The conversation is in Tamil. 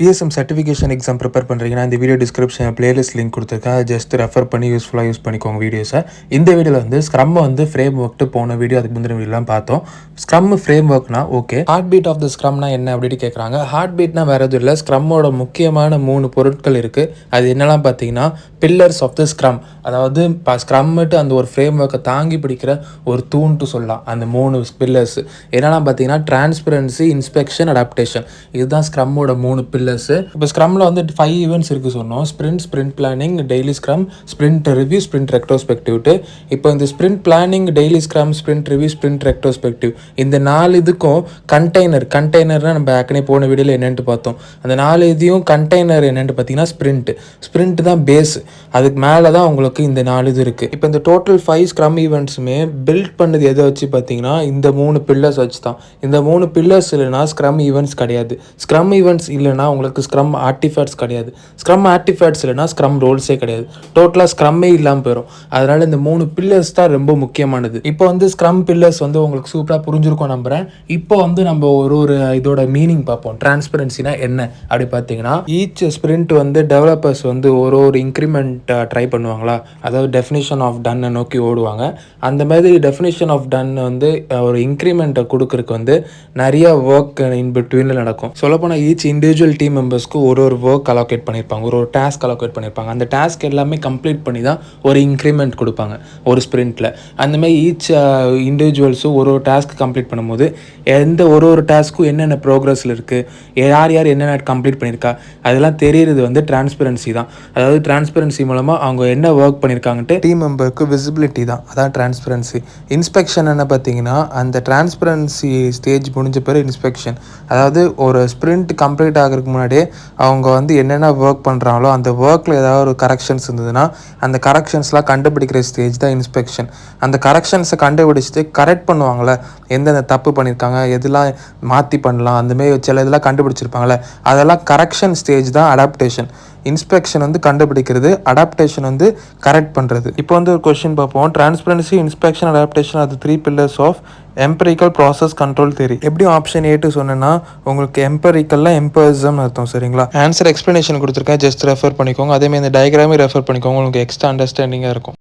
PSM சர்டிஃபிகேஷன் எக்ஸாம் ப்ரிப்பேர் பண்ணுறீங்கன்னா இந்த வீடியோ டிஸ்கிரிப்ஷன் பிளேலிஸ்ட் லிங்க் கொடுத்துருக்கேன். ஜஸ்ட் ரெஃபர் பண்ணி யூஸ்ஃபுல்லாக யூஸ் பண்ணிக்கோங்க வீடியோஸை. இந்த வீடியோவில் வந்து ஸ்க்ரம் வந்து ஃப்ரேம் ஒர்க்ட்டு போன வீடியோ அதுக்கு முந்தின வீடியோலாம் பார்த்தோம். ஸ்க்ரம் ஃப்ரேம் ஒர்க்னா okay. Heartbeat of the ஸ்க்ரம்னா என்ன அப்படின்னு கேட்குறாங்க. ஹார்ட் பீட்னா வேறு எதுவும் இல்லை, ஸ்க்ரம்மோட முக்கியமான 3 பொருட்கள் இருக்குது. அது என்னெல்லாம் பார்த்தீங்கன்னா பில்லர்ஸ் ஆஃப் த ஸ்க்ரம், அதாவது ஸ்க்ரம்மிட்டு அந்த ஒரு ஃப்ரேம் ஒர்க்கை தாங்கி பிடிக்கிற ஒரு தூண்ட்டு சொல்லலாம். அந்த 3 பில்லர்ஸ் என்னெல்லாம் பார்த்தீங்கன்னா டிரான்ஸ்பரன்சி, இன்ஸ்பெக்ஷன், அடாப்டேஷன். இதுதான் ஸ்க்ரம்மோட 3 பில்லர்ஸ். இப்போ ஸ்க்ரம்ல வந்து 5 ஈவெண்ட்ஸ் இருக்கு சொன்னோம். Sprint planning, daily scrum, sprint review, sprint retrospective. இப்போ இந்த sprint planning, daily scrum, sprint review, sprint retrospective இந்த 4 இதுக்கும் கண்டெய்னர்னா நம்ம ஏற்கனவே போன வீடியோவில் என்னென்னு பார்த்தோம். அந்த 4 இதையும் கண்டெய்னர் என்னென்னு பார்த்தீங்கன்னா ஸ்பிரிண்ட் தான் பேஸ். அதுக்கு மேலே தான் உங்களுக்கு இந்த 4 இது இருக்குது. இப்போ இந்த டோட்டல் 5 ஸ்க்ரம் ஈவெண்ட்ஸுமே பில்ட் பண்ணது எதை வச்சு பார்த்தீங்கன்னா இந்த 3 பில்லர்ஸ் வச்சு தான். இந்த 3 பில்லர்ஸ் இல்லைனா ஸ்க்ரம் ஈவெண்ட்ஸ் கிடையாது. ஸ்க்ரம் ஈவெண்ட்ஸ் இல்லைனா உங்களுக்கு ஸ்க்ரம் ஆர்டிஃபேக்ட்ஸ் கிடையாது. ஸ்க்ரம் ஆர்டிஃபேக்ட்ஸ் இல்லைனா ஸ்க்ரம் ரோல்ஸே கிடையாது. டோட்டலாக ஸ்க்ரம்மே இல்லாமல் போயிடும். அதனால் இந்த 3 பில்லர்ஸ் தான் ரொம்ப முக்கியமானது. இப்போ வந்து ஸ்க்ரம் பில்லர்ஸ் வந்து உங்களுக்கு சூப்பராக புரிஞ்சிருக்கும் நம்புகிறேன். இப்போ வந்து நம்ம ஒரு இதோட மீனிங் பார்ப்போம். டிரான்ஸ்பரன்சினா என்ன அப்படி பார்த்தீங்கன்னா, ஈச் ஸ்பிரிண்ட் வந்து டெவலப்பர்ஸ் வந்து ஒரு இன்க்ரிமெண்ட் ட்ரை பண்ணுவாங்களா, அதாவது டெஃபினிஷன் ஆஃப் டன்னை நோக்கி ஓடுவாங்க. அந்த மாதிரி டெஃபினிஷன் ஆஃப் டன் வந்து ஒரு இன்க்ரிமெண்ட்டை கொடுக்கறதுக்கு வந்து நிறைய ஒர்க் இன் பிட்வீனில் நடக்கும். சொல்லப்போனால் ஈச் இண்டிவிஜுவல் டீம் மெம்பர்ஸ்க்கு ஒரு ஒர்க் அலோகேட் பண்ணியிருப்பாங்க, ஒரு டாஸ்க் அலோகேட் பண்ணியிருப்பாங்க. அந்த டாஸ்க் எல்லாமே கம்ப்ளீட் பண்ணி தான் ஒரு இன்க்ரிமெண்ட் கொடுப்பாங்க ஒரு ஸ்பிரிண்ட்டில். அந்தமாதிரி ஈச் இண்டிவிஜுவல்ஸும் ஒரு டாஸ்க் கம்ப்ளீட் பண்ணும்போது எந்த ஒரு டாஸ்க்கும் என்னென்ன ப்ரோக்ரஸில் இருக்குது, யார் என்னென்ன கம்ப்ளீட் பண்ணியிருக்கா அதெல்லாம் தெரியுறது வந்து டிரான்ஸ்பரன்சி தான். அதாவது டிரான்ஸ்பரன்சி மூலமாக அவங்க என்ன ஒர்க் பண்ணியிருக்காங்கன்ட்டு டீம் மெம்பருக்கு விசிபிலிட்டி தான். அதான் டிரான்ஸ்பரன்சி. இன்ஸ்பெக்ஷன் என்ன பார்த்தீங்கன்னா, அந்த டிரான்ஸ்பரன்சி ஸ்டேஜ் முடிஞ்ச பிறகு இன்ஸ்பெக்ஷன், அதாவது ஒரு ஸ்பிரிண்ட் கம்ப்ளீட் ஆகிறதுக்கு முன்னாடியே அவங்க வந்து என்னென்ன ஒர்க் பண்ணுறாங்களோ அந்த ஒர்க்கில் ஏதாவது ஒரு கரெக்ஷன்ஸ் இருந்ததுன்னா அந்த கரெக்ஷன்ஸ்லாம் கண்டுபிடிக்கிற ஸ்டேஜ் தான் இன்ஸ்பெக்ஷன். அந்த கரெக்ஷன்ஸை கண்டுபிடிச்சிட்டு கரெக்ட் பண்ணுவாங்களே, எந்தெந்த தப்பு பண்ணியிருக்காங்க, எதெல்லாம் மாற்றி பண்ணலாம், அந்தமாரி சில இதெல்லாம் கண்டுபிடிச்சிருப்பாங்களே, அதெல்லாம் கரெக்ஷன் ஸ்டேஜ் தான் அடாப்டேஷன். இன்ஸ்பெக்ஷன் வந்து கண்டுபிடிக்கிறது, அடாப்டேஷன் வந்து கரெக்ட் பண்ணுறது. இப்போ வந்து ஒரு கொஸ்டின் பார்ப்போம். டிரான்ஸ்பரன்சி, இன்ஸ்பெக்ஷன், அடாப்டேஷன் அது 3 pillars of empirical process control theory. எப்படி ஆப்ஷன் ஏட்டு சொன்னேன்னா உங்களுக்கு எம்பரிக்கல்லாம் எம்பரிசம் அர்த்தம். சரிங்களா? ஆன்சர் எக்ஸ்ப்ளனேஷன் கொடுத்துருக்கேன், ஜஸ்ட் ரெஃபர் பண்ணிக்கோங்க. அதேமாதிரி இந்த டயக்ராமே ரெஃபர் பண்ணிக்கோங்க, உங்களுக்கு எக்ஸ்ட்ரா அண்டர்ஸ்டாண்டிங்காக இருக்கும்.